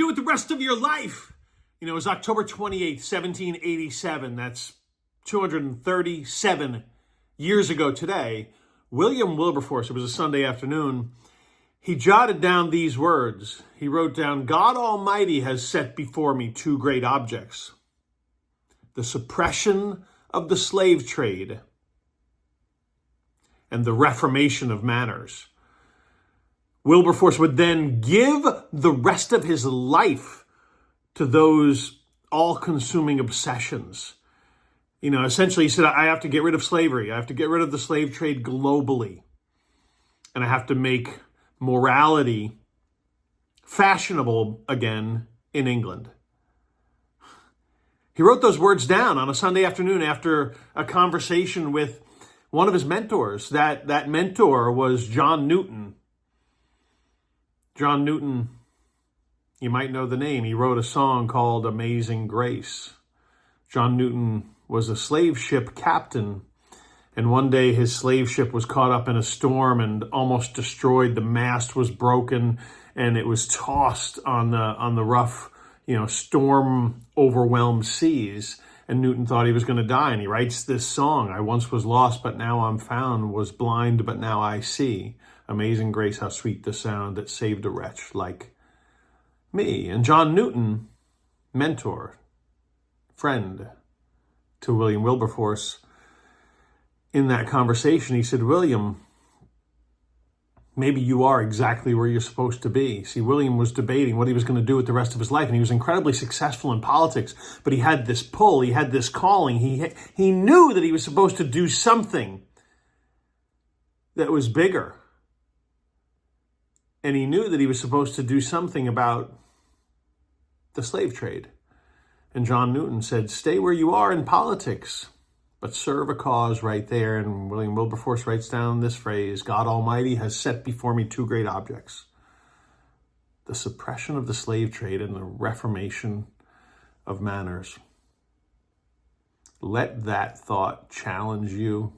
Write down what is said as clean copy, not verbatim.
do with the rest of your life? You know, it was October 28th, 1787. That's 237 years ago today. William Wilberforce, it was a Sunday afternoon, he jotted down these words. He wrote down, God Almighty has set before me two great objects: the suppression of the slave trade and the reformation of manners. Wilberforce would then give the rest of his life to those all-consuming obsessions. You know, essentially he said, I have to get rid of slavery. I have to get rid of the slave trade globally. And I have to make morality fashionable again in England. He wrote those words down on a Sunday afternoon after a conversation with one of his mentors. That mentor was John Newton. John Newton, you might know the name. He wrote a song called Amazing Grace. John Newton was a slave ship captain, and one day his slave ship was caught up in a storm and almost destroyed. The mast was broken, and it was tossed on the rough, storm-overwhelmed seas. And Newton thought he was going to die, and he writes this song: I once was lost, but now I'm found, was blind, but now I see. Amazing grace, how sweet the sound that saved a wretch like me. And John Newton, mentor, friend to William Wilberforce, in that conversation, he said, William, maybe you are exactly where you're supposed to be. See, William was debating what he was going to do with the rest of his life, and he was incredibly successful in politics, but he had this pull, he had this calling. He knew that he was supposed to do something that was bigger. And he knew that he was supposed to do something about the slave trade. And John Newton said, stay where you are in politics, but serve a cause right there. And William Wilberforce writes down this phrase: God Almighty has set before me two great objects: the suppression of the slave trade and the reformation of manners. Let that thought challenge you